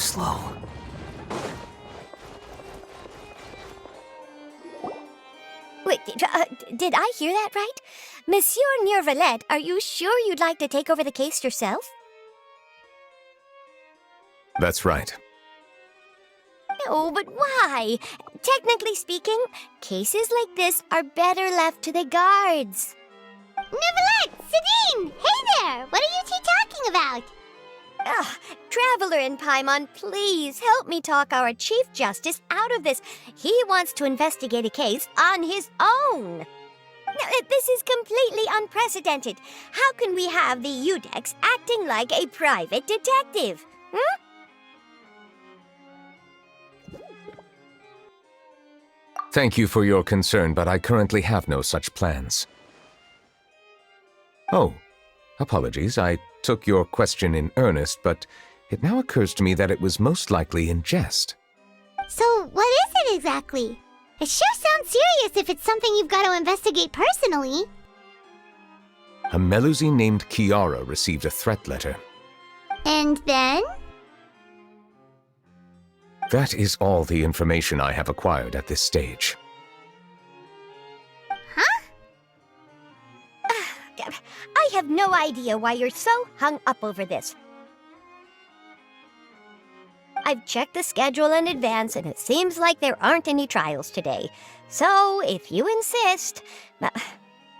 slow. Wait, did I hear that right? Monsieur Neurvalet, are you sure you'd like to take over the case yourself? That's right. No, but why? Technically speaking, cases like this are better left to the guards. Neverlet! Sidine! Hey there! What are you two talking about? Ugh, Traveler in Paimon, please help me talk our Chief Justice out of this. He wants to investigate a case on his own. Now, this is completely unprecedented. How can we have the Udex acting like a private detective? Hmm? Thank you for your concern, but I currently have no such plans. Oh, apologies. I took your question in earnest, but it now occurs to me that it was most likely in jest. So, what is it exactly? It sure sounds serious if it's something you've got to investigate personally. A Melusine named Kiara received a threat letter. And then? That is all the information I have acquired at this stage. Huh? I have no idea why you're so hung up over this. I've checked the schedule in advance, and it seems like there aren't any trials today. So, if you insist,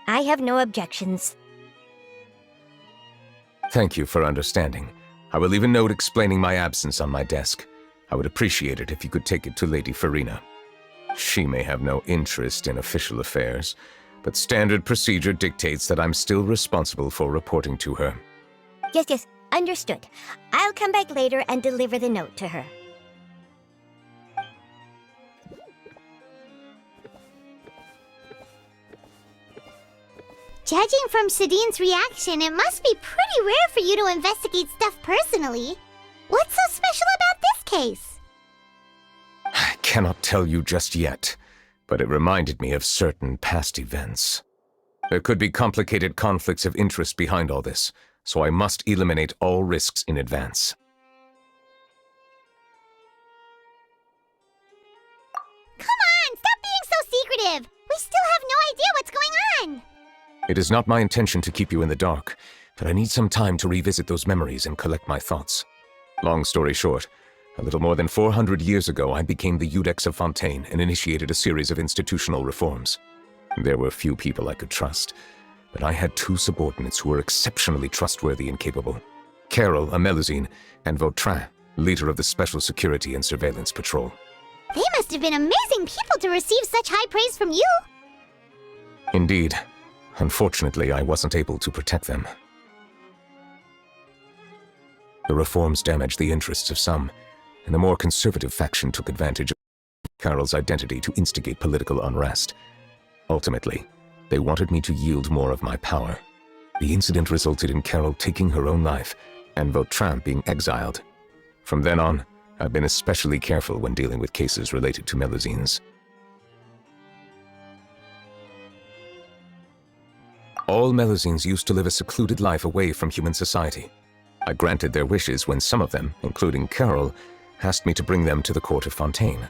I have no objections. Thank you for understanding. I will leave a note explaining my absence on my desk. I would appreciate it if you could take it to Lady Farina. She may have no interest in official affairs, but standard procedure dictates that I'm still responsible for reporting to her. Yes, understood. I'll come back later and deliver the note to her. Judging from Sidine's reaction, it must be pretty rare for you to investigate stuff personally. What's so special about this case? I cannot tell you just yet, but it reminded me of certain past events. There could be complicated conflicts of interest behind all this, so I must eliminate all risks in advance. Come on, stop being so secretive! We still have no idea what's going on! It is not my intention to keep you in the dark, but I need some time to revisit those memories and collect my thoughts. Long story short, a little more than 400 years ago, I became the Udex of Fontaine and initiated a series of institutional reforms. There were few people I could trust, but I had two subordinates who were exceptionally trustworthy and capable. Carol, a Melusine, and Vautrin, leader of the Special Security and Surveillance Patrol. They must have been amazing people to receive such high praise from you! Indeed. Unfortunately, I wasn't able to protect them. The reforms damaged the interests of some, and the more conservative faction took advantage of Carol's identity to instigate political unrest. Ultimately, they wanted me to yield more of my power. The incident resulted in Carol taking her own life, and Vautrin being exiled. From then on, I've been especially careful when dealing with cases related to Melusines. All Melusines used to live a secluded life away from human society. I granted their wishes when some of them, including Carol, asked me to bring them to the court of Fontaine.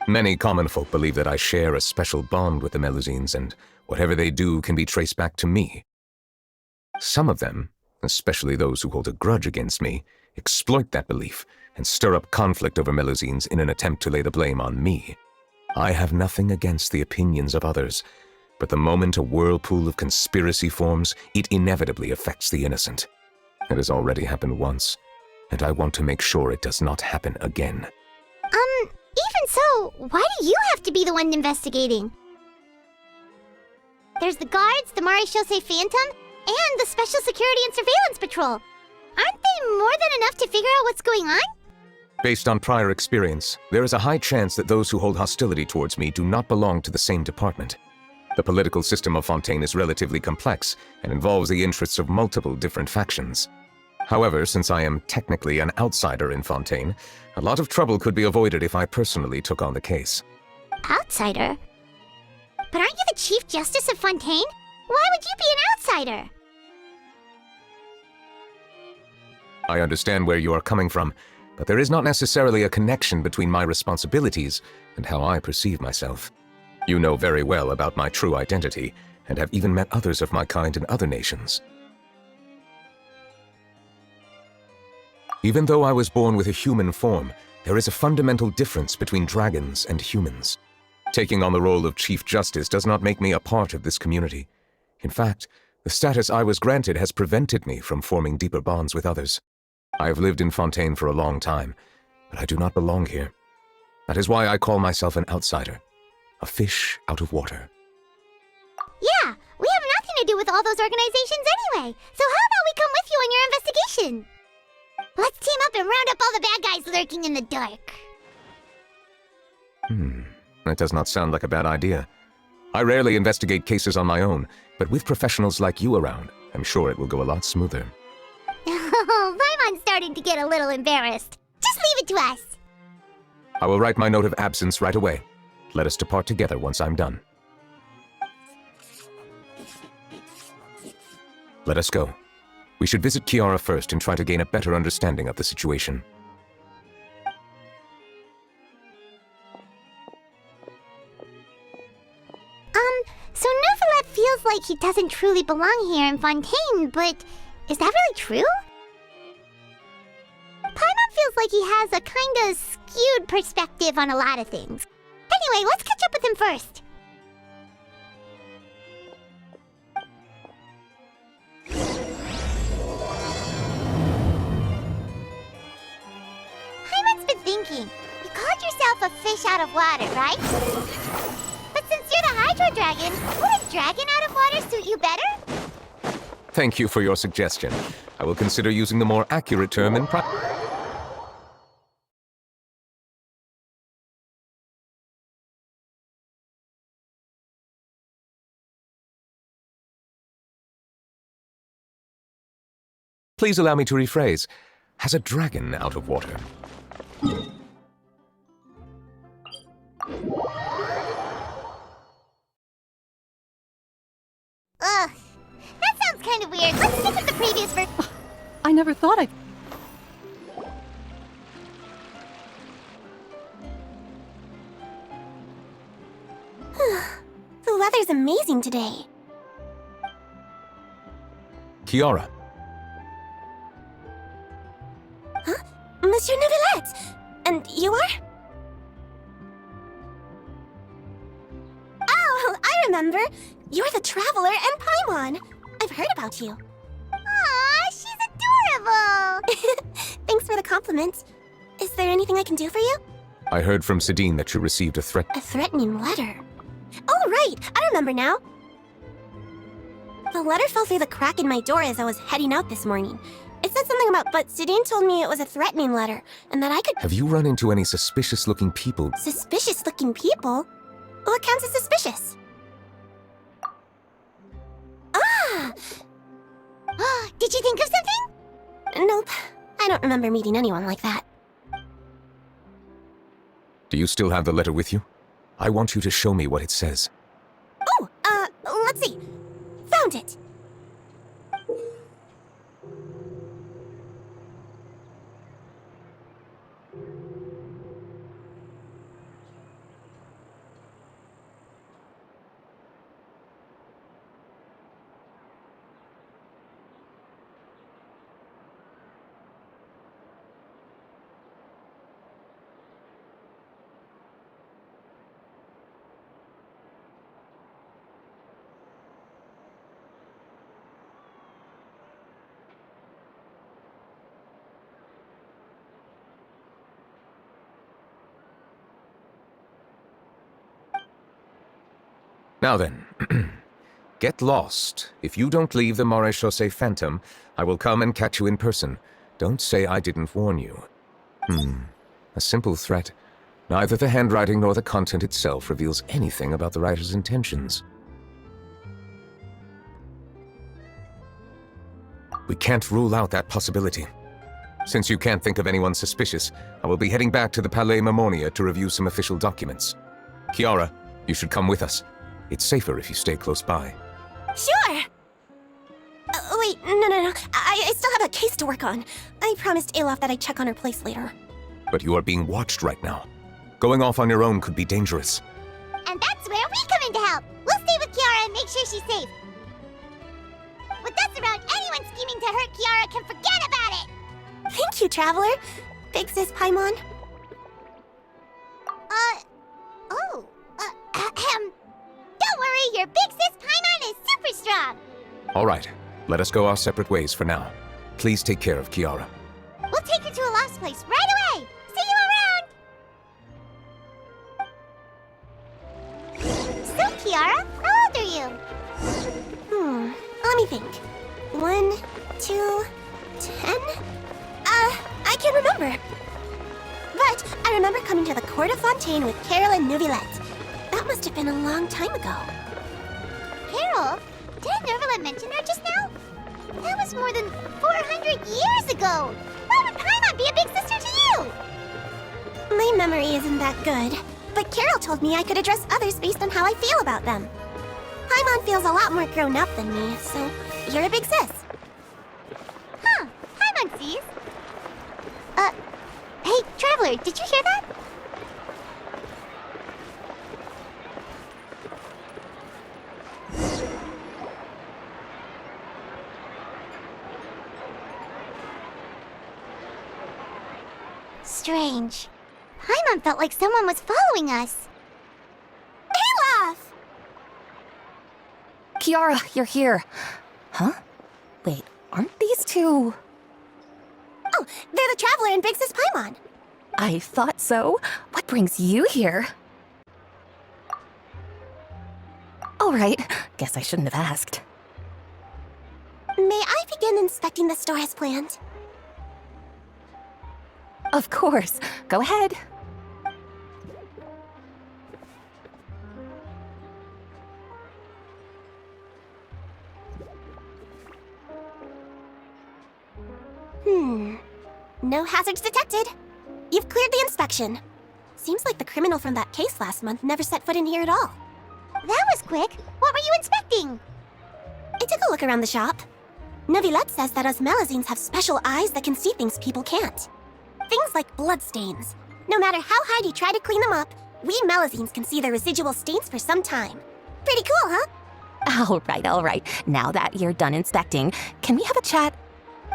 Many common folk believe that I share a special bond with the Melusines, and whatever they do can be traced back to me. Some of them, especially those who hold a grudge against me, exploit that belief and stir up conflict over Melusines in an attempt to lay the blame on me. I have nothing against the opinions of others, but the moment a whirlpool of conspiracy forms, it inevitably affects the innocent. It has already happened once, and I want to make sure it does not happen again. Even so, why do you have to be the one investigating? There's the guards, the Marechaussee Phantom, and the Special Security and Surveillance Patrol. Aren't they more than enough to figure out what's going on? Based on prior experience, there is a high chance that those who hold hostility towards me do not belong to the same department. The political system of Fontaine is relatively complex and involves the interests of multiple different factions. However, since I am technically an outsider in Fontaine, a lot of trouble could be avoided if I personally took on the case. Outsider? But aren't you the Chief Justice of Fontaine? Why would you be an outsider? I understand where you are coming from, but there is not necessarily a connection between my responsibilities and how I perceive myself. You know very well about my true identity, and have even met others of my kind in other nations. Even though I was born with a human form, there is a fundamental difference between dragons and humans. Taking on the role of Chief Justice does not make me a part of this community. In fact, the status I was granted has prevented me from forming deeper bonds with others. I have lived in Fontaine for a long time, but I do not belong here. That is why I call myself an outsider, a fish out of water. Yeah, we have nothing to do with all those organizations anyway. So how about we come with you on your investigation? Let's team up and round up all the bad guys lurking in the dark. That does not sound like a bad idea. I rarely investigate cases on my own, but with professionals like you around, I'm sure it will go a lot smoother. Oh, Paimon's starting to get a little embarrassed. Just leave it to us. I will write my note of absence right away. Let us depart together once I'm done. Let us go. We should visit Kiara first and try to gain a better understanding of the situation. So Neuvillette feels like he doesn't truly belong here in Fontaine, but is that really true? Paimon feels like he has a kinda skewed perspective on a lot of things. Anyway, let's catch up with him first. Paimon's been thinking. You called yourself a fish out of water, right? But since you're the Hydro Dragon, would a dragon out of water suit you better? Thank you for your suggestion. I will consider using the more accurate term in Please allow me to rephrase. Has a dragon out of water? Ugh, that sounds kind of weird. Let's stick with the previous version. I never thought I'd... The weather's amazing today. Kiara. Huh? Monsieur Neuvillette! And you are? Oh, I remember. You're the Traveler and Paimon. I've heard about you. Aw, she's adorable! Thanks for the compliment. Is there anything I can do for you? I heard from Sidine that you received a threat. A threatening letter. Oh, right! I remember now. The letter fell through the crack in my door as I was heading out this morning. It said something about, but Sidine told me it was a threatening letter, and that I could... Have you run into any suspicious-looking people? Suspicious-looking people? What counts as suspicious? Ah! Did you think of something? Nope. I don't remember meeting anyone like that. Do you still have the letter with you? I want you to show me what it says. Oh, let's see. Found it. Now then, get lost. If you don't leave the Maréchaussée Phantom, I will come and catch you in person. Don't say I didn't warn you. A simple threat. Neither the handwriting nor the content itself reveals anything about the writer's intentions. We can't rule out that possibility. Since you can't think of anyone suspicious, I will be heading back to the Palais Mermonia to review some official documents. Kiara, you should come with us. It's safer if you stay close by. Sure! Wait, no. I still have a case to work on. I promised Alof that I'd check on her place later. but you are being watched right now. Going off on your own could be dangerous. And that's where we come in to help. We'll stay with Kiara and make sure she's safe. With us around, anyone scheming to hurt Kiara can forget about it! Thank you, Traveler. Big Sis Paimon. Don't worry, your Big Sis Paimon is super strong! All right, let us go our separate ways for now. Please take care of Kiara. We'll take her to a lost place right away! See you around! So, Kiara, how old are you? Let me think. 1, 2, 10? I can't remember. But I remember coming to the Court of Fontaine with Carol and Neuvillette. That must have been a long time ago. Carol? Didn't Neuvillette mention her just now? That was more than 400 years ago! Why would Paimon be a big sister to you? My memory isn't that good, but Carol told me I could address others based on how I feel about them. Paimon feels a lot more grown up than me, so you're a big sis. Huh, Paimon sees. Hey, Traveler, did you hear that? Strange. Paimon felt like someone was following us. Olaf! Kiara, you're here. Huh? Wait, aren't these two? Oh, they're the Traveler and Big Sis Paimon. I thought so. What brings you here? All right, guess I shouldn't have asked. May I begin inspecting the store as planned? Of course. Go ahead. No hazards detected. You've cleared the inspection. Seems like the criminal from that case last month never set foot in here at all. That was quick. What were you inspecting? I took a look around the shop. Neuvillette says that us Melazines have special eyes that can see things people can't. Things like bloodstains. No matter how hard you try to clean them up, we Melazines can see the residual stains for some time. Pretty cool, huh? All right. Now that you're done inspecting, can we have a chat?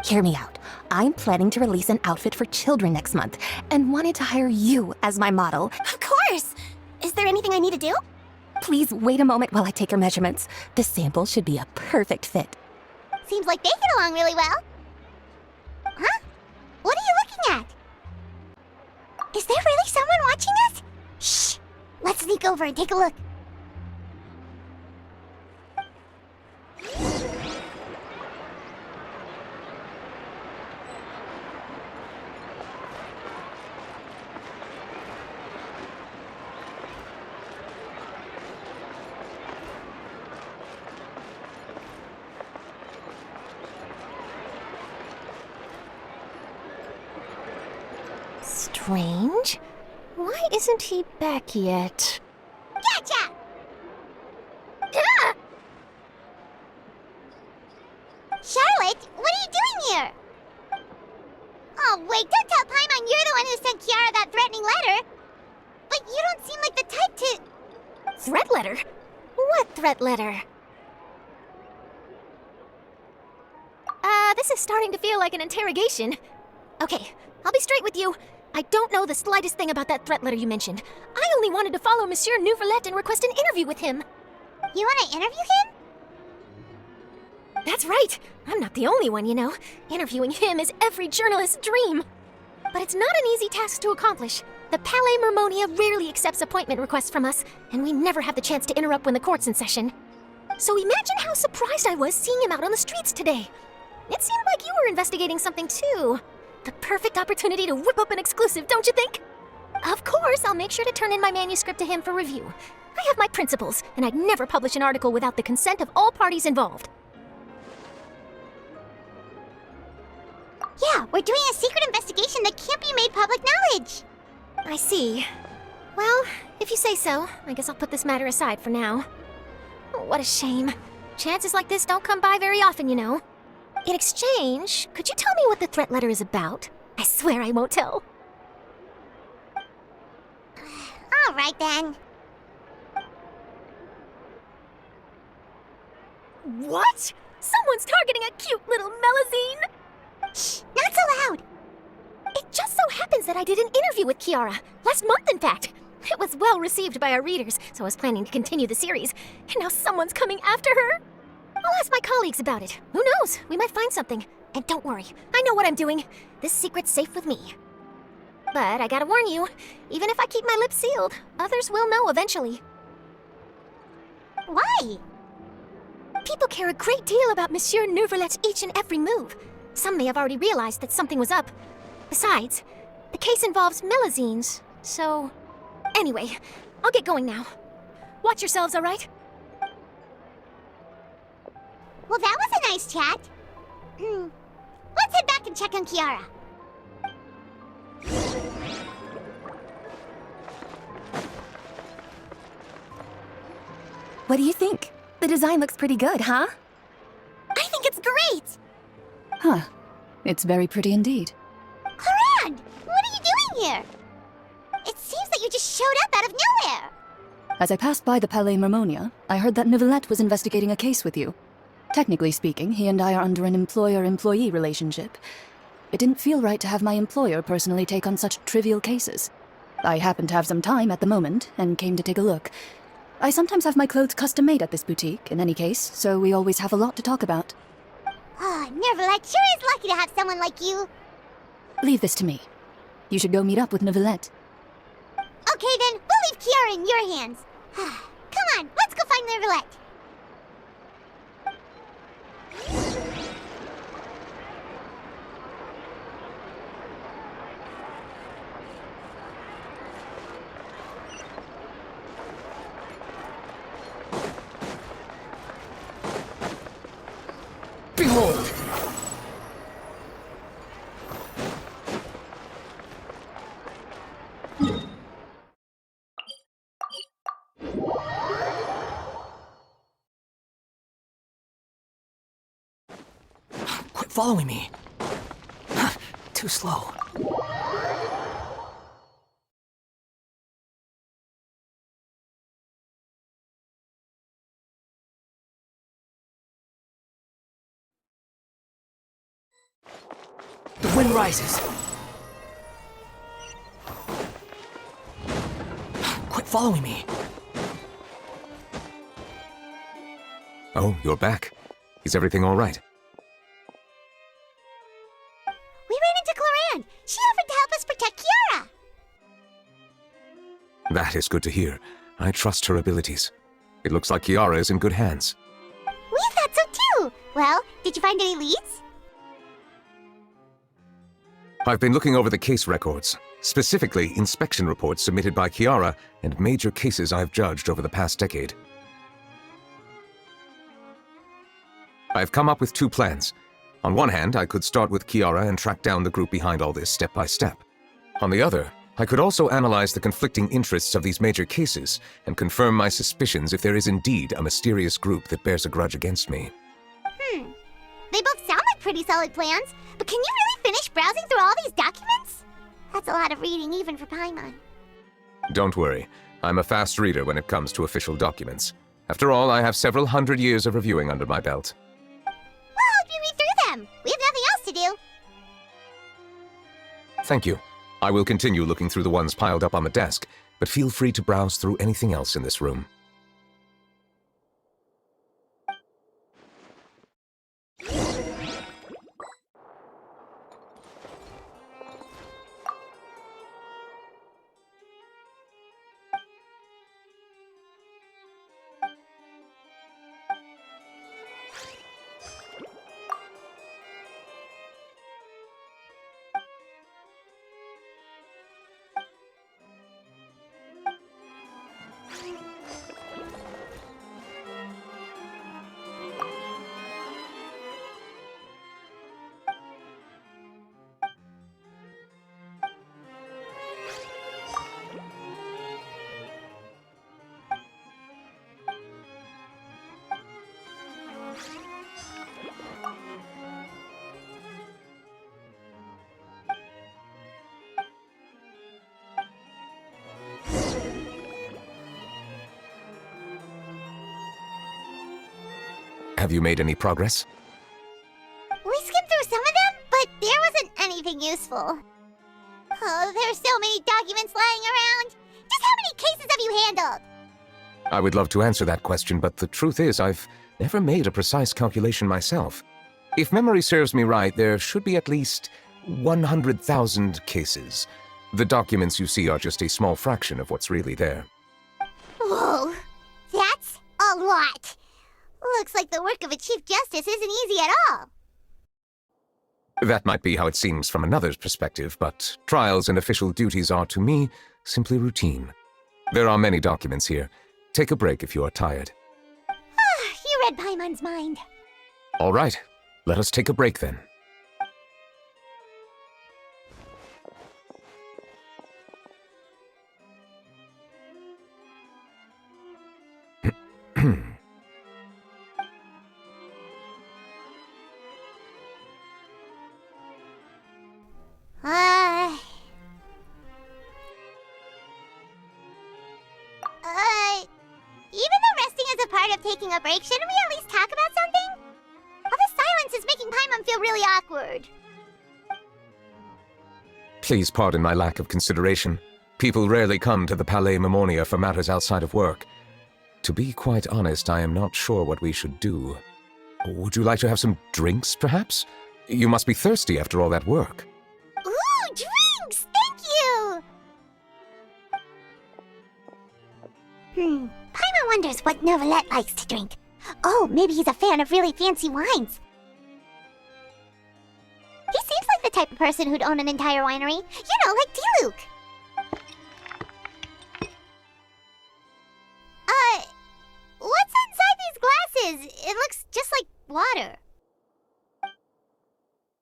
Hear me out. I'm planning to release an outfit for children next month and wanted to hire you as my model. Of course! Is there anything I need to do? Please wait a moment while I take your measurements. The sample should be a perfect fit. Seems like they get along really well. Huh? What are you looking at? Is there really someone watching us? Shh! Let's sneak over and take a look. Strange. Why isn't he back yet? Gotcha! Charlotte, what are you doing here? Oh, wait, don't tell Paimon you're the one who sent Kiara that threatening letter. But you don't seem like the type to... Threat letter? What threat letter? This is starting to feel like an interrogation. Okay, I'll be straight with you. I don't know the slightest thing about that threat letter you mentioned. I only wanted to follow Monsieur Neuvillette and request an interview with him. You want to interview him? That's right. I'm not the only one, you know. Interviewing him is every journalist's dream. But it's not an easy task to accomplish. The Palais Mermonia rarely accepts appointment requests from us, and we never have the chance to interrupt when the court's in session. So imagine how surprised I was seeing him out on the streets today. It seemed like you were investigating something too. The perfect opportunity to whip up an exclusive, don't you think? Of course, I'll make sure to turn in my manuscript to him for review. I have my principles, and I'd never publish an article without the consent of all parties involved. Yeah, we're doing a secret investigation that can't be made public knowledge. I see. Well, if you say so, I guess I'll put this matter aside for now. Oh, what a shame. Chances like this don't come by very often, you know. In exchange, could you tell me what the threat letter is about? I swear I won't tell. All right, then. What? Someone's targeting a cute little melazine? Shh, not so loud. It just so happens that I did an interview with Kiara. Last month, in fact. It was well received by our readers, so I was planning to continue the series. And now someone's coming after her? I'll ask my colleagues about it. Who knows? We might find something. And don't worry, I know what I'm doing. This secret's safe with me. But I gotta warn you, even if I keep my lips sealed, others will know eventually. Why? People care a great deal about Monsieur Neuvrelet's each and every move. Some may have already realized that something was up. Besides, the case involves melazines, so... Anyway, I'll get going now. Watch yourselves, all right? Well, that was a nice chat. Let's head back and check on Kiara. What do you think? The design looks pretty good, huh? I think it's great! Huh. It's very pretty indeed. Haran! What are you doing here? It seems that you just showed up out of nowhere! As I passed by the Palais Mermonia, I heard that Neuvrelet was investigating a case with you. Technically speaking, he and I are under an employer-employee relationship. It didn't feel right to have my employer personally take on such trivial cases. I happen to have some time at the moment, and came to take a look. I sometimes have my clothes custom-made at this boutique, in any case, so we always have a lot to talk about. Oh, Neuvrelet sure is lucky to have someone like you. Leave this to me. You should go meet up with Neuvrelet. Okay then, we'll leave Kiara in your hands. Come on, let's go find Neuvrelet. Behold! Quit following me. Too slow. The wind rises. Quit following me. Oh, you're back. Is everything all right? We ran into Cloran. She offered to help us protect Kiara. That is good to hear. I trust her abilities. It looks like Kiara is in good hands. We thought so too. Well, did you find any leads? I've been looking over the case records, specifically inspection reports submitted by Kiara and major cases I've judged over the past decade. I've come up with two plans. On one hand, I could start with Kiara and track down the group behind all this step by step. On the other, I could also analyze the conflicting interests of these major cases and confirm my suspicions if there is indeed a mysterious group that bears a grudge against me. They both sound like pretty solid plans, but can you really finish browsing through all these documents? That's a lot of reading even for Paimon. Don't worry, I'm a fast reader when it comes to official documents. After all, I have several hundred years of reviewing under my belt. We'll help you read through them. We have nothing else to do. Thank you. I will continue looking through the ones piled up on the desk, but feel free to browse through anything else in this room. Have you made any progress? We skimmed through some of them, but there wasn't anything useful. Oh, there's so many documents lying around. Just how many cases have you handled? I would love to answer that question, but the truth is I've never made a precise calculation myself. If memory serves me right, there should be at least 100,000 cases. The documents you see are just a small fraction of what's really there. Whoa, that's a lot. Looks like the work of a Chief Justice isn't easy at all. That might be how it seems from another's perspective, but trials and official duties are, to me, simply routine. There are many documents here. Take a break if you are tired. You read Paimon's mind. All right, let us take a break then. Even though resting is a part of taking a break, shouldn't we at least talk about something? All the silence is making Paimon feel really awkward. Please pardon my lack of consideration. People rarely come to the Palais Mermonia for matters outside of work. To be quite honest, I am not sure what we should do. Would you like to have some drinks, perhaps? You must be thirsty after all that work. Ooh, drinks! Thank you! Paimon wonders what Novelette likes to drink. Oh, maybe he's a fan of really fancy wines. He seems like the type of person who'd own an entire winery. You know, like Luke. What's inside these glasses? It looks just like water.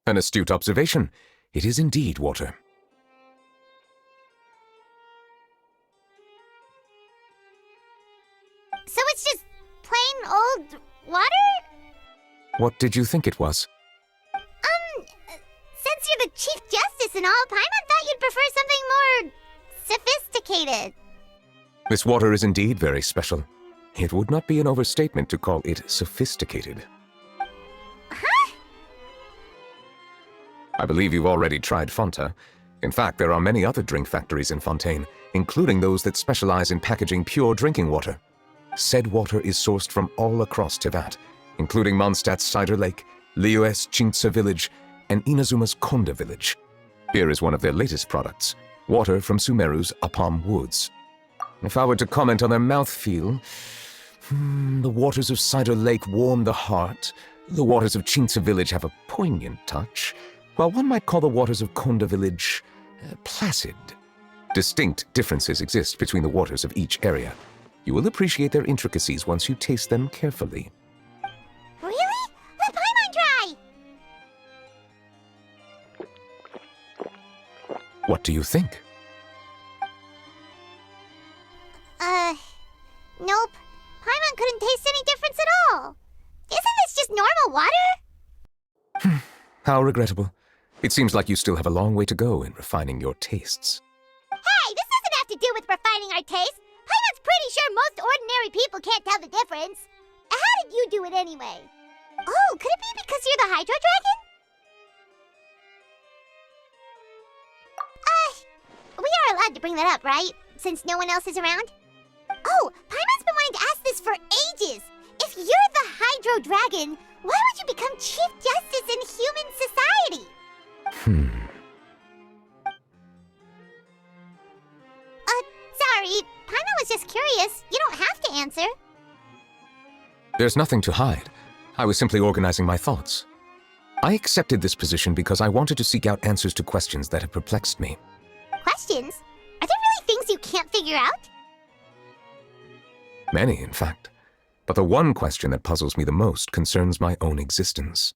An astute observation. It is indeed water. So it's just plain old water? What did you think it was? Since you're the Chief Justice and all, Paimon thought you'd prefer something more sophisticated. This water is indeed very special. It would not be an overstatement to call it sophisticated. Huh? I believe you've already tried Fonta. In fact, there are many other drink factories in Fontaine, including those that specialize in packaging pure drinking water. Said water is sourced from all across Tevat, including Mondstadt's Cider Lake, Liyue's Chintsa Village, and Inazuma's Konda Village. Here is one of their latest products, water from Sumeru's Apam Woods. If I were to comment on their mouthfeel, the waters of Cider Lake warm the heart, the waters of Chintsa Village have a poignant touch, while one might call the waters of Konda Village placid. Distinct differences exist between the waters of each area. You will appreciate their intricacies once you taste them carefully. Really? Let Paimon try! What do you think? Nope. Paimon couldn't taste any difference at all. Isn't this just normal water? How regrettable. It seems like you still have a long way to go in refining your tastes. Hey, this doesn't have to do with refining our taste. Paimon's pretty sure most ordinary people can't tell the difference. How did you do it anyway? Oh, could it be because you're the Hydro Dragon? We are allowed to bring that up, right? Since no one else is around? Oh, Paimon's been wanting to ask this for ages. If you're the Hydro Dragon, why would you become Chief Justice in human society? Sorry, Paimon was just curious. You don't have to answer. There's nothing to hide. I was simply organizing my thoughts. I accepted this position because I wanted to seek out answers to questions that have perplexed me. Questions? Are there really things you can't figure out? Many, in fact. But the one question that puzzles me the most concerns my own existence.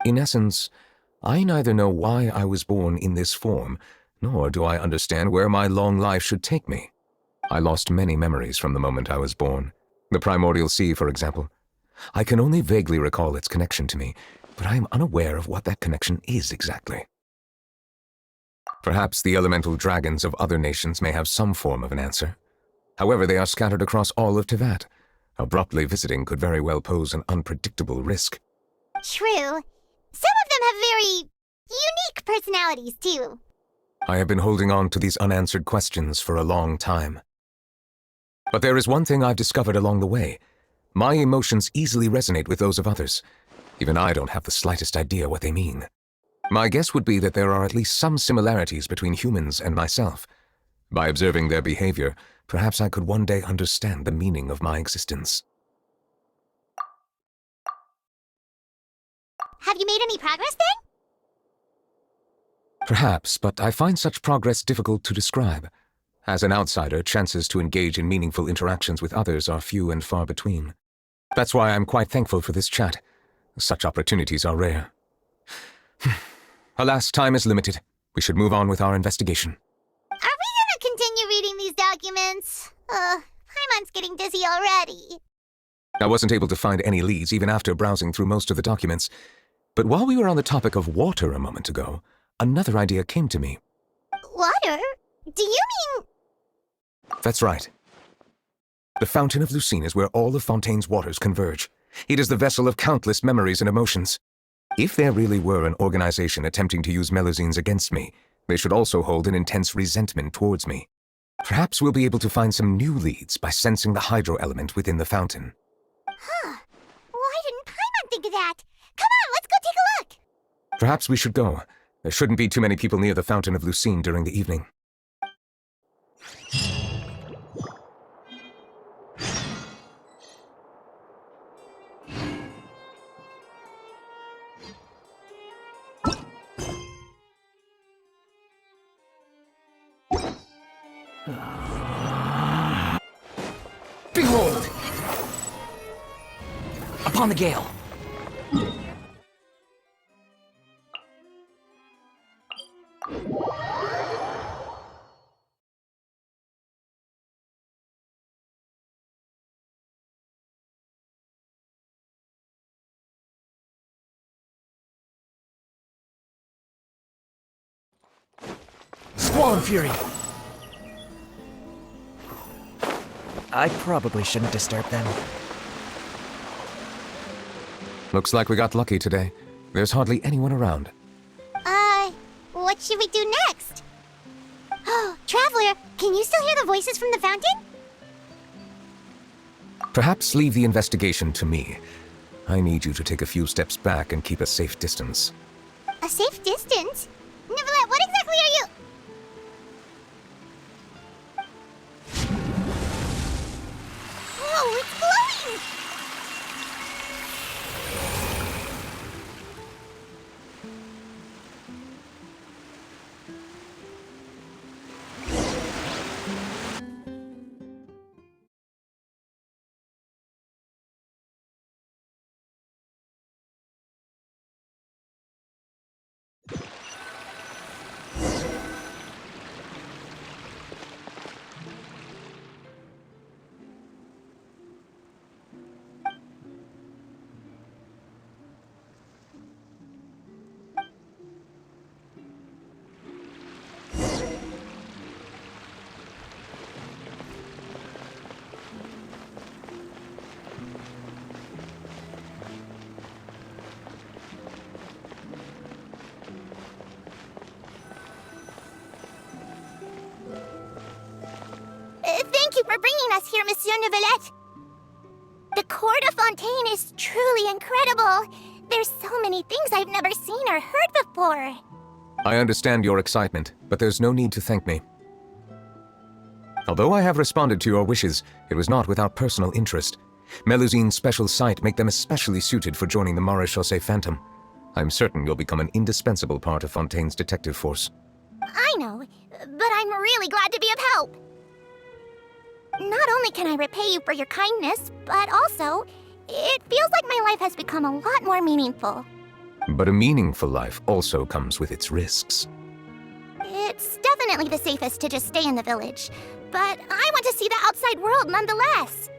In essence, I neither know why I was born in this form, nor do I understand where my long life should take me. I lost many memories from the moment I was born. The primordial sea, for example. I can only vaguely recall its connection to me, but I am unaware of what that connection is exactly. Perhaps the elemental dragons of other nations may have some form of an answer. However, they are scattered across all of Tevat. Abruptly visiting could very well pose an unpredictable risk. True. Some of them have very unique personalities, too. I have been holding on to these unanswered questions for a long time. But there is one thing I've discovered along the way. My emotions easily resonate with those of others. Even I don't have the slightest idea what they mean. My guess would be that there are at least some similarities between humans and myself. By observing their behavior, perhaps I could one day understand the meaning of my existence. Have you made any progress then? Perhaps, but I find such progress difficult to describe. As an outsider, chances to engage in meaningful interactions with others are few and far between. That's why I'm quite thankful for this chat. Such opportunities are rare. Alas, time is limited. We should move on with our investigation. Are we gonna continue reading these documents? Paimon's getting dizzy already. I wasn't able to find any leads even after browsing through most of the documents. But while we were on the topic of water a moment ago, another idea came to me. Water? Do you mean... That's right. The Fountain of Lucine is where all of Fontaine's waters converge. It is the vessel of countless memories and emotions. If there really were an organization attempting to use Melusines against me, they should also hold an intense resentment towards me. Perhaps we'll be able to find some new leads by sensing the hydro element within the fountain. Huh. Why didn't Paimon think of that? Come on, let's go take a look! Perhaps we should go. There shouldn't be too many people near the Fountain of Lucine during the evening. Behold! Upon the gale. Squall Fury! I probably shouldn't disturb them. Looks like we got lucky today. There's hardly anyone around. What should we do next? Oh, Traveler, can you still hear the voices from the fountain? Perhaps leave the investigation to me. I need you to take a few steps back and keep a safe distance. A safe distance? Nicolette, what exactly are you... Whoa, it's glowing! Thank you for bringing us here, Monsieur Neuvillette. The court of Fontaine is truly incredible. There's so many things I've never seen or heard before. I understand your excitement, but there's no need to thank me. Although I have responded to your wishes, it was not without personal interest. Melusine's special sight make them especially suited for joining the Maréchaussée Phantom. I'm certain you'll become an indispensable part of Fontaine's detective force. I know, but I'm really glad to be of help. Not only can I repay you for your kindness, but also, it feels like my life has become a lot more meaningful. But a meaningful life also comes with its risks. It's definitely the safest to just stay in the village, but I want to see the outside world nonetheless.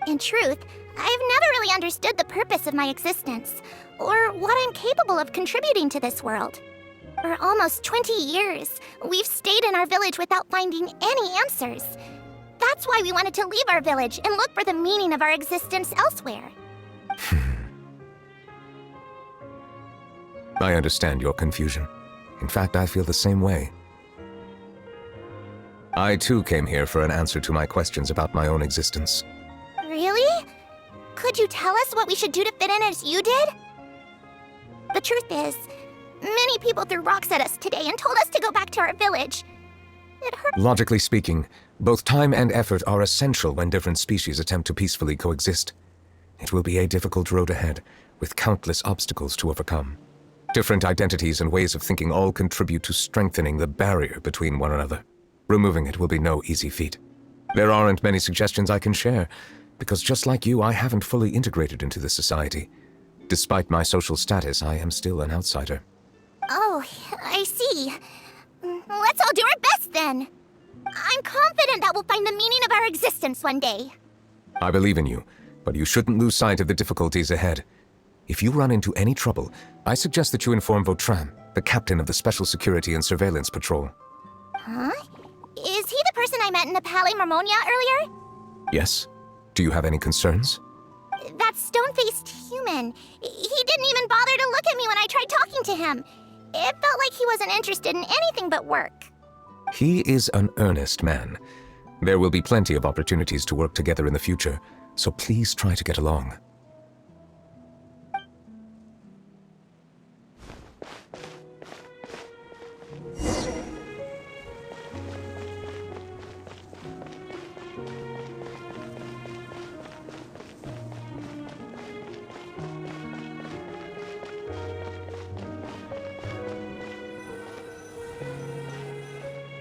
In truth, I've never really understood the purpose of my existence, or what I'm capable of contributing to this world. For almost 20 years, we've stayed in our village without finding any answers. That's why we wanted to leave our village and look for the meaning of our existence elsewhere. I understand your confusion. In fact, I feel the same way. I too came here for an answer to my questions about my own existence. Really? Could you tell us what we should do to fit in as you did? The truth is, many people threw rocks at us today and told us to go back to our village. It hurt. Logically speaking, both time and effort are essential when different species attempt to peacefully coexist. It will be a difficult road ahead, with countless obstacles to overcome. Different identities and ways of thinking all contribute to strengthening the barrier between one another. Removing it will be no easy feat. There aren't many suggestions I can share, because just like you, I haven't fully integrated into this society. Despite my social status, I am still an outsider. Oh, I see. Let's all do our best then. I'm confident that we'll find the meaning of our existence one day. I believe in you, but you shouldn't lose sight of the difficulties ahead. If you run into any trouble, I suggest that you inform Vautrin, the captain of the Special Security and Surveillance Patrol. Huh? Is he the person I met in the Palais Marmonia earlier? Yes? Do you have any concerns? That stone-faced human. He didn't even bother to look at me when I tried talking to him. It felt like he wasn't interested in anything but work. He is an earnest man. There will be plenty of opportunities to work together in the future, so please try to get along.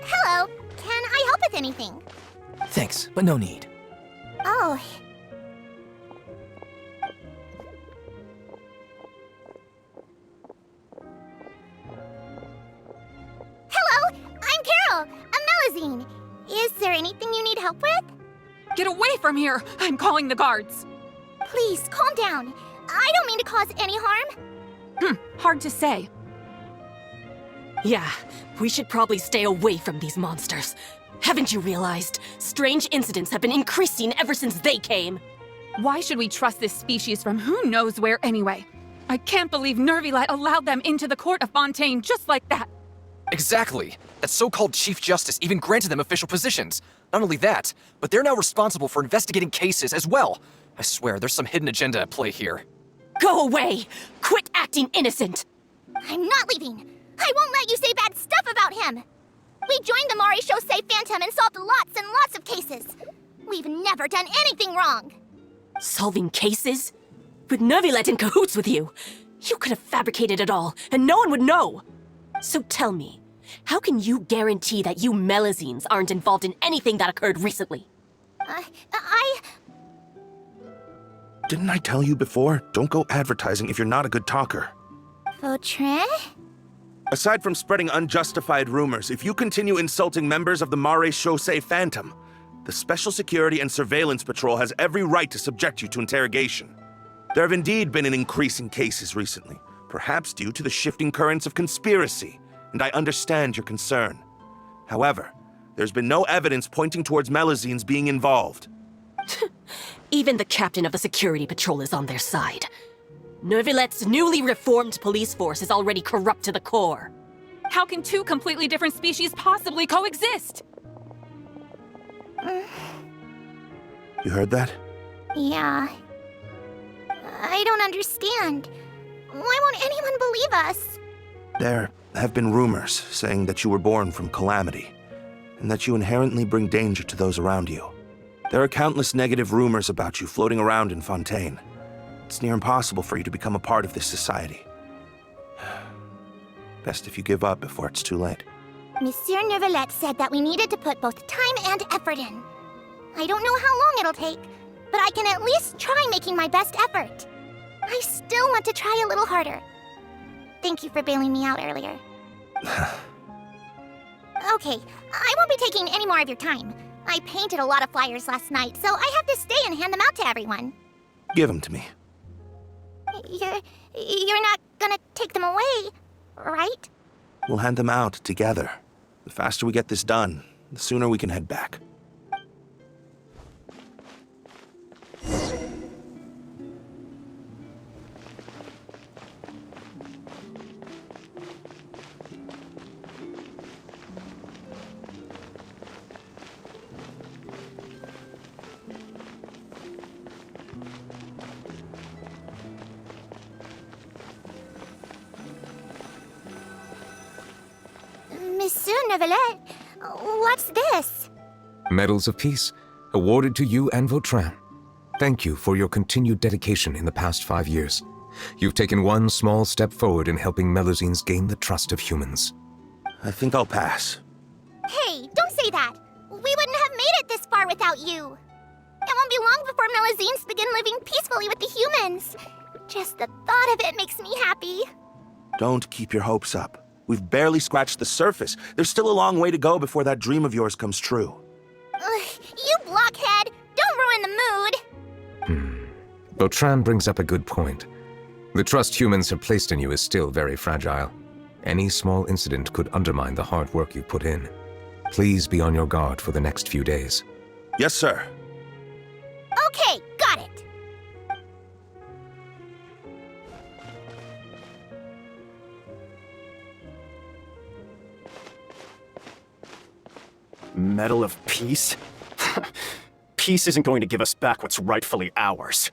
Hello, can I help with anything? Thanks, but no need. Oh. Hello, I'm Carol, a Melusine. Is there anything you need help with? Get away from here! I'm calling the guards! Please, calm down. I don't mean to cause any harm. Hard to say. Yeah, we should probably stay away from these monsters. Haven't you realized? Strange incidents have been increasing ever since they came. Why should we trust this species from who knows where anyway? I can't believe Nervilat allowed them into the court of Fontaine just like that. Exactly. That so-called Chief Justice even granted them official positions. Not only that, but they're now responsible for investigating cases as well. I swear, there's some hidden agenda at play here. Go away! Quit acting innocent! I'm not leaving. I won't let you say bad stuff about him. We joined the Maréchaussée Phantom and solved lots and lots of cases. We've never done anything wrong. Solving cases? With Nervilat in cahoots with you? You could have fabricated it all, and no one would know. So tell me, how can you guarantee that you Melusines aren't involved in anything that occurred recently? Didn't I tell you before? Don't go advertising if you're not a good talker. Vautrin? Aside from spreading unjustified rumors, if you continue insulting members of the Maréchaussée Phantom, the Special Security and Surveillance Patrol has every right to subject you to interrogation. There have indeed been an increase in cases recently, perhaps due to the shifting currents of conspiracy, and I understand your concern. However, there's been no evidence pointing towards Melusines being involved. Even the captain of the security patrol is on their side. Nervilat's newly reformed police force is already corrupt to the core. How can two completely different species possibly coexist? You heard that? Yeah. I don't understand. Why won't anyone believe us? There have been rumors saying that you were born from calamity, and that you inherently bring danger to those around you. There are countless negative rumors about you floating around in Fontaine. It's near impossible for you to become a part of this society. Best if you give up before it's too late. Monsieur Nervilat said that we needed to put both time and effort in. I don't know how long it'll take, but I can at least try making my best effort. I still want to try a little harder. Thank you for bailing me out earlier. Okay, I won't be taking any more of your time. I painted a lot of flyers last night, so I have to stay and hand them out to everyone. Give them to me. You're not gonna take them away, right? We'll hand them out together. The faster we get this done, the sooner we can head back. Monsieur Neuvillette, what's this? Medals of Peace, awarded to you and Vautrin. Thank you for your continued dedication in the past 5 years. You've taken one small step forward in helping Melusines gain the trust of humans. I think I'll pass. Hey, don't say that. We wouldn't have made it this far without you. It won't be long before Melusines begin living peacefully with the humans. Just the thought of it makes me happy. Don't keep your hopes up. We've barely scratched the surface. There's still a long way to go before that dream of yours comes true. You blockhead! Don't ruin the mood! Vautrin brings up a good point. The trust humans have placed in you is still very fragile. Any small incident could undermine the hard work you've put in. Please be on your guard for the next few days. Yes, sir. Okay, got it. Medal of Peace? Peace isn't going to give us back what's rightfully ours.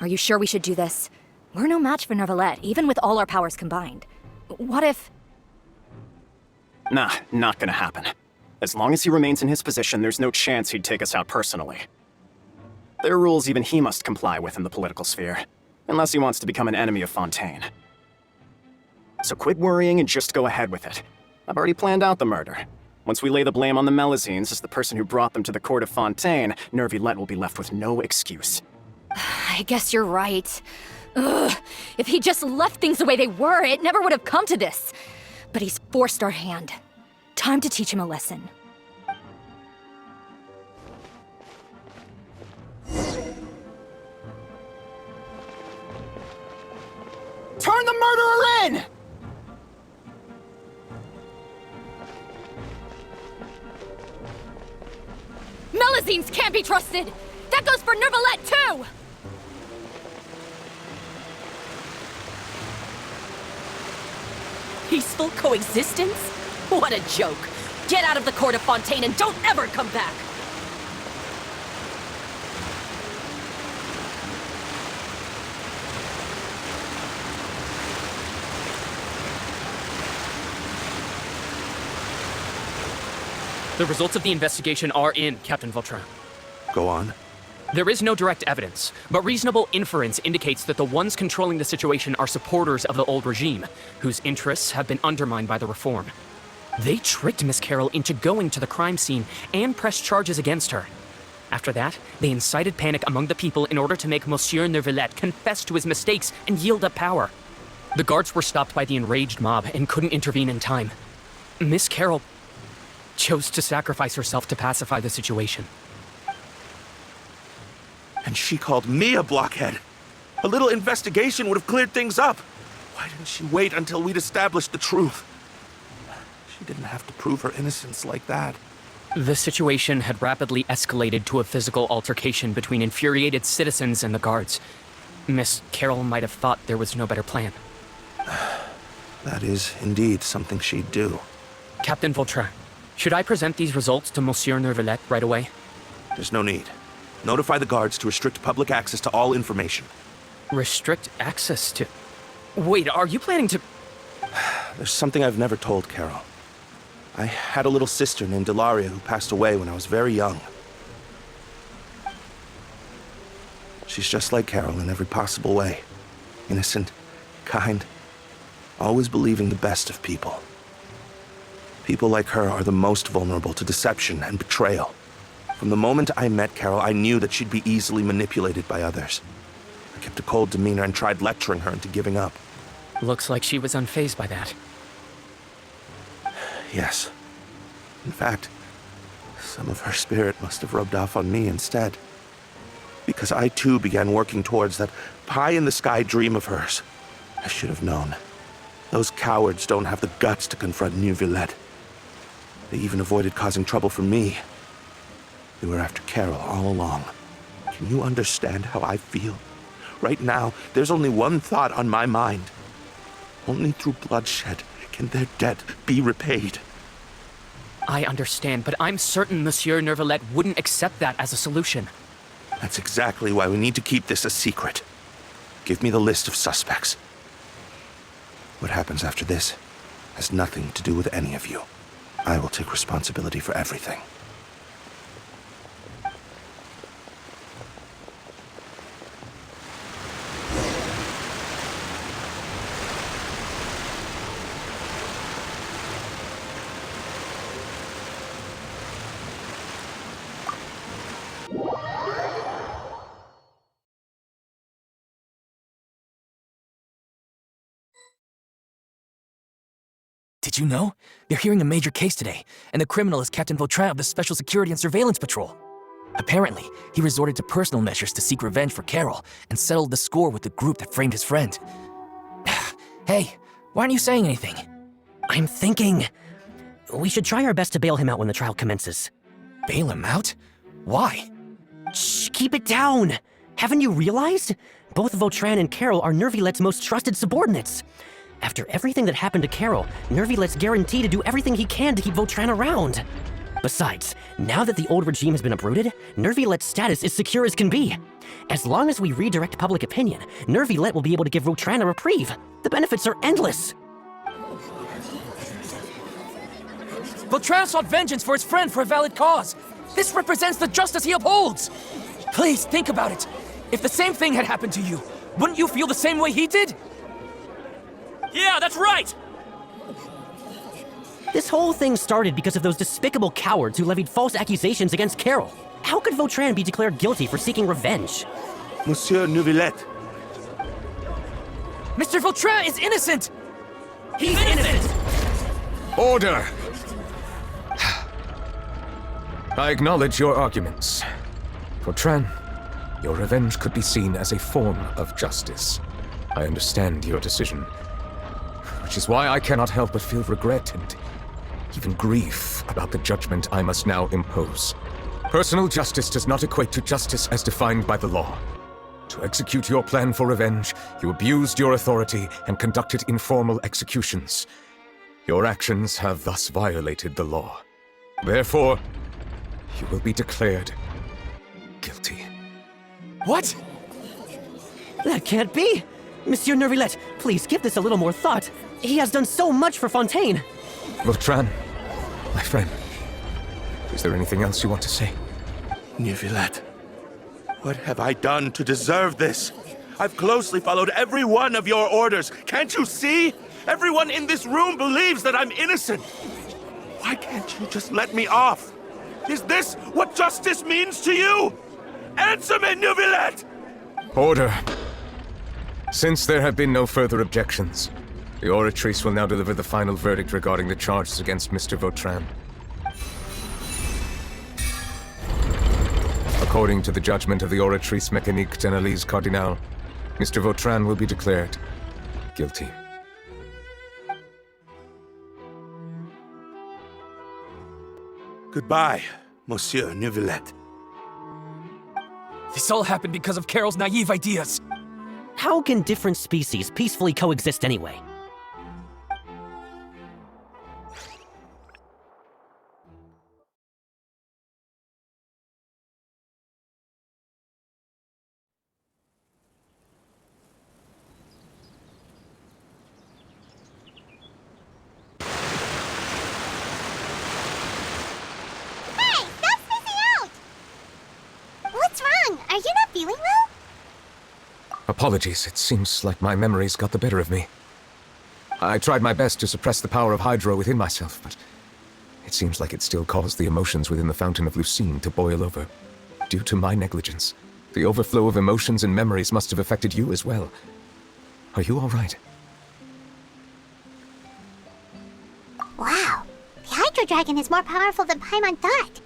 Are you sure we should do this? We're no match for Neuvillette, even with all our powers combined. What if... Nah, not gonna happen. As long as he remains in his position, there's no chance he'd take us out personally. There are rules even he must comply with in the political sphere, unless he wants to become an enemy of Fontaine. So quit worrying and just go ahead with it. I've already planned out the murder. Once we lay the blame on the Melusines as the person who brought them to the court of Fontaine, Neuvillette will be left with no excuse. I guess you're right. Ugh, if he just left things the way they were, it never would have come to this. But he's forced our hand. Time to teach him a lesson. Turn the murderer in! Melusines can't be trusted! That goes for Neuvillette, too! Peaceful coexistence? What a joke. Get out of the court of Fontaine and don't ever come back! The results of the investigation are in, Captain Vautrin. Go on. There is no direct evidence, but reasonable inference indicates that the ones controlling the situation are supporters of the old regime, whose interests have been undermined by the reform. They tricked Miss Carroll into going to the crime scene and pressed charges against her. After that, they incited panic among the people in order to make Monsieur Neuvillette confess to his mistakes and yield up power. The guards were stopped by the enraged mob and couldn't intervene in time. Miss Carroll chose to sacrifice herself to pacify the situation. And she called me a blockhead. A little investigation would have cleared things up. Why didn't she wait until we'd established the truth? She didn't have to prove her innocence like that. The situation had rapidly escalated to a physical altercation between infuriated citizens and the guards. Miss Carroll might have thought there was no better plan. That is indeed something she'd do. Captain Vautrin, should I present these results to Monsieur Neuvillette right away? There's no need. Notify the guards to restrict public access to all information. Restrict access to... Wait, are you planning to... There's something I've never told Carol. I had a little sister named Delaria who passed away when I was very young. She's just like Carol in every possible way. Innocent, kind, always believing the best of people. People like her are the most vulnerable to deception and betrayal. From the moment I met Carol, I knew that she'd be easily manipulated by others. I kept a cold demeanor and tried lecturing her into giving up. Looks like she was unfazed by that. Yes. In fact, some of her spirit must have rubbed off on me instead. Because I too began working towards that pie-in-the-sky dream of hers. I should have known. Those cowards don't have the guts to confront Neuvillette. They even avoided causing trouble for me. They were after Carol all along. Can you understand how I feel? Right now, there's only one thought on my mind. Only through bloodshed can their debt be repaid. I understand, but I'm certain Monsieur Neuvillette wouldn't accept that as a solution. That's exactly why we need to keep this a secret. Give me the list of suspects. What happens after this has nothing to do with any of you. I will take responsibility for everything. Did you know? They're hearing a major case today, and the criminal is Captain Vautrin of the Special Security and Surveillance Patrol. Apparently, he resorted to personal measures to seek revenge for Carol and settled the score with the group that framed his friend. Hey, why aren't you saying anything? I'm thinking... we should try our best to bail him out when the trial commences. Bail him out? Why? Shh, keep it down! Haven't you realized? Both Vautrin and Carol are Nervilet's most trusted subordinates. After everything that happened to Carol, Nervilet's guaranteed to do everything he can to keep Vautrin around. Besides, now that the old regime has been uprooted, Nervilet's status is secure as can be. As long as we redirect public opinion, Nervilet will be able to give Vautrin a reprieve. The benefits are endless. Vautrin sought vengeance for his friend for a valid cause. This represents the justice he upholds. Please, think about it. If the same thing had happened to you, wouldn't you feel the same way he did? Yeah, that's right! This whole thing started because of those despicable cowards who levied false accusations against Carol. How could Vautrin be declared guilty for seeking revenge? Monsieur Neuvillette. Mr. Vautrin is innocent! He's innocent! Order! I acknowledge your arguments. Vautrin, your revenge could be seen as a form of justice. I understand your decision, which is why I cannot help but feel regret and even grief about the judgment I must now impose. Personal justice does not equate to justice as defined by the law. To execute your plan for revenge, you abused your authority and conducted informal executions. Your actions have thus violated the law. Therefore, you will be declared guilty. What? That can't be! Monsieur Nervilet, please give this a little more thought. He has done so much for Fontaine. Vautrin, my friend, is there anything else you want to say? Neuvillette, what have I done to deserve this? I've closely followed every one of your orders. Can't you see? Everyone in this room believes that I'm innocent. Why can't you just let me off? Is this what justice means to you? Answer me, Neuvillette! Order. Since there have been no further objections, the Oratrice will now deliver the final verdict regarding the charges against Mr. Vautrin. According to the judgment of the Oratrice Mécanique d'Analyse Cardinal, Mr. Vautrin will be declared guilty. Goodbye, Monsieur Neuvillette. This all happened because of Carol's naive ideas. How can different species peacefully coexist anyway? Hey, stop spacing out! What's wrong? Are you not feeling well? Apologies, it seems like my memories got the better of me. I tried my best to suppress the power of Hydro within myself, but it seems like it still caused the emotions within the Fountain of Lucine to boil over. Due to my negligence, the overflow of emotions and memories must have affected you as well. Are you all right? Wow, the Hydro Dragon is more powerful than Paimon thought.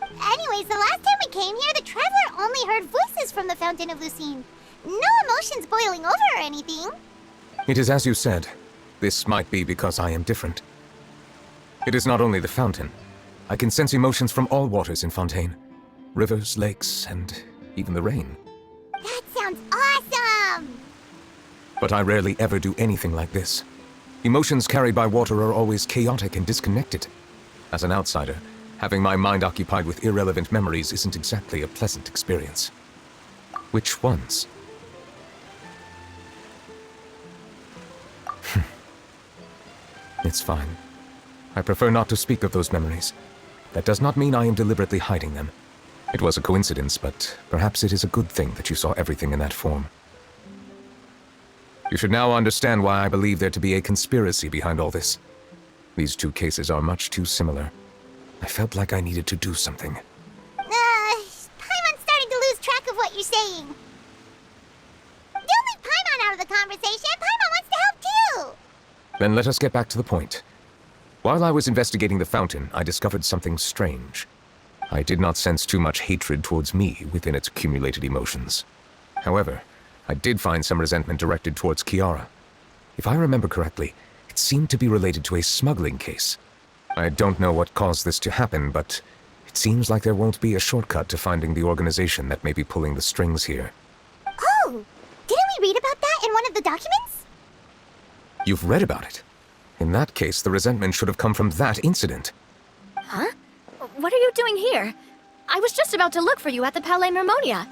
Anyways, the last time we came here, the Traveler only heard voices from the Fountain of Lucine. No emotions boiling over or anything. It is as you said. This might be because I am different. It is not only the fountain. I can sense emotions from all waters in Fontaine. Rivers, lakes, and even the rain. That sounds awesome! But I rarely ever do anything like this. Emotions carried by water are always chaotic and disconnected. As an outsider, having my mind occupied with irrelevant memories isn't exactly a pleasant experience. Which ones? It's fine. I prefer not to speak of those memories. That does not mean I am deliberately hiding them. It was a coincidence, but perhaps it is a good thing that you saw everything in that form. You should now understand why I believe there to be a conspiracy behind all this. These two cases are much too similar. I felt like I needed to do something. Paimon's starting to lose track of what you're saying. Don't leave Paimon out of the conversation. Paimon wants to help too. Then let us get back to the point. While I was investigating the fountain, I discovered something strange. I did not sense too much hatred towards me within its accumulated emotions. However, I did find some resentment directed towards Kiara. If I remember correctly, it seemed to be related to a smuggling case. I don't know what caused this to happen, but it seems like there won't be a shortcut to finding the organization that may be pulling the strings here. Oh! Didn't we read about that in one of the documents? You've read about it? In that case, the resentment should have come from that incident. Huh? What are you doing here? I was just about to look for you at the Palais Mermonia.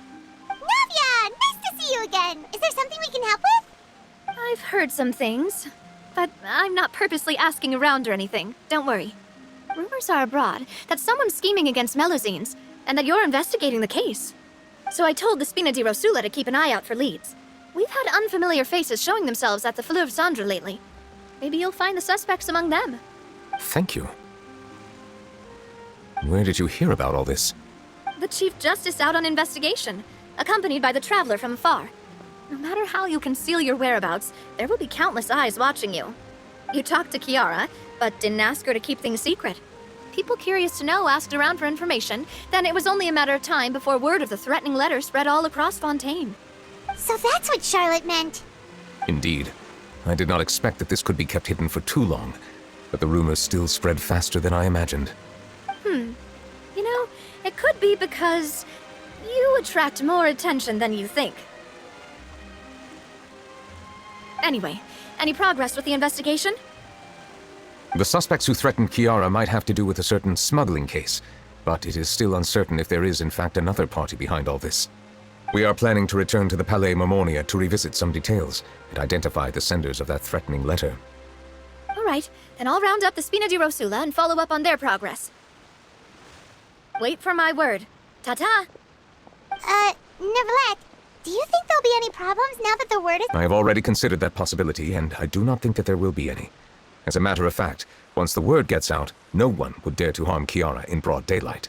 Navia! Nice to see you again! Is there something we can help with? I've heard some things, but I'm not purposely asking around or anything. Don't worry. Rumors are abroad that someone's scheming against Melusines, and that you're investigating the case. So I told the Spina di Rosula to keep an eye out for leads. We've had unfamiliar faces showing themselves at the Fleuve Cendre lately. Maybe you'll find the suspects among them. Thank you. Where did you hear about all this? The Chief Justice out on investigation, accompanied by the Traveler from afar. No matter how you conceal your whereabouts, there will be countless eyes watching you. You talked to Kiara, but didn't ask her to keep things secret. People curious to know asked around for information, then it was only a matter of time before word of the threatening letter spread all across Fontaine. So that's what Charlotte meant. Indeed. I did not expect that this could be kept hidden for too long, but the rumors still spread faster than I imagined. You know, it could be because you attract more attention than you think. Anyway, any progress with the investigation? The suspects who threatened Kiara might have to do with a certain smuggling case, but it is still uncertain if there is in fact another party behind all this. We are planning to return to the Palais Mermonia to revisit some details and identify the senders of that threatening letter. All right, then I'll round up the Spina di Rosula and follow up on their progress. Wait for my word. Ta-ta! Neverlet, do you think there'll be any problems now that the word is— I have already considered that possibility, and I do not think that there will be any. As a matter of fact, once the word gets out, no one would dare to harm Kiara in broad daylight.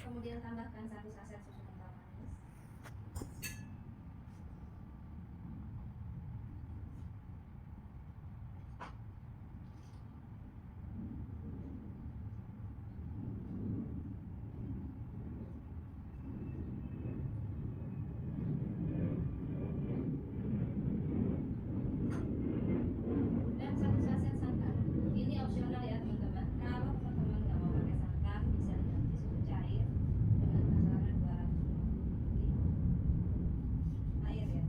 Kemudian tambahkan 1 saset susu kental manis. Dan 1 saset santan. Ini opsional ya teman-teman. Kalau teman-teman nggak mau pakai santan, bisa diganti susu cair dengan takaran 200 ml air ya.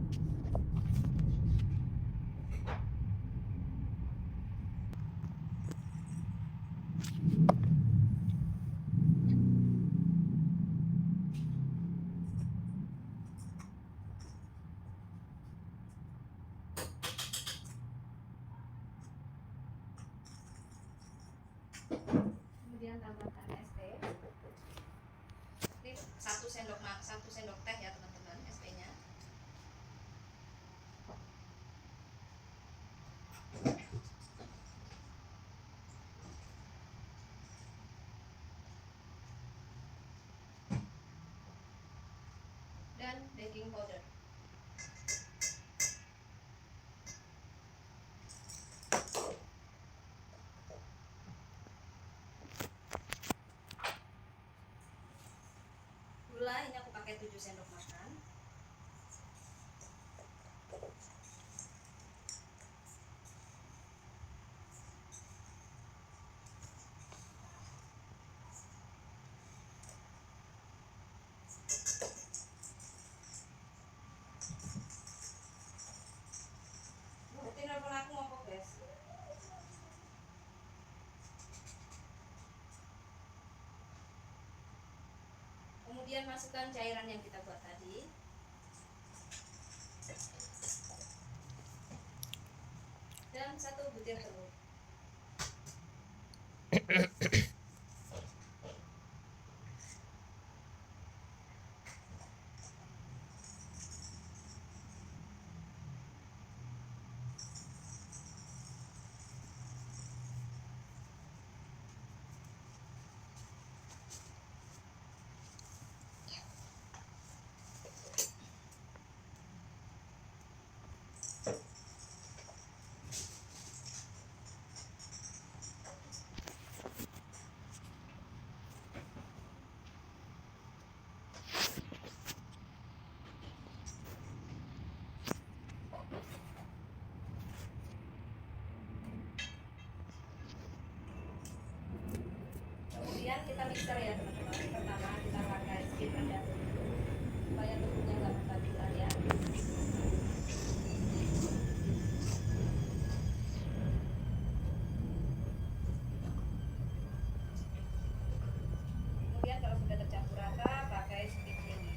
Kemudian tambahkan es teh. Ini 1 sendok teh ya teman-teman, es tehnya. Dan baking powder. Gula ini aku pakai 7 sendok makan. Telepon aku mau kok guys. Kemudian masukkan cairan yang kita buat tadi. Dan 1 butir telur. Kemudian kita mixer ya teman-teman. Pertama kita pakai speed rendah dulu supaya tepungnya nggak bertaburan ya. Kemudian kalau sudah tercampur rata, pakai speed tinggi.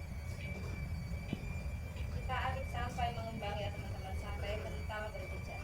Kita aduk sampai mengembang ya teman-teman, sampai kental berjejak.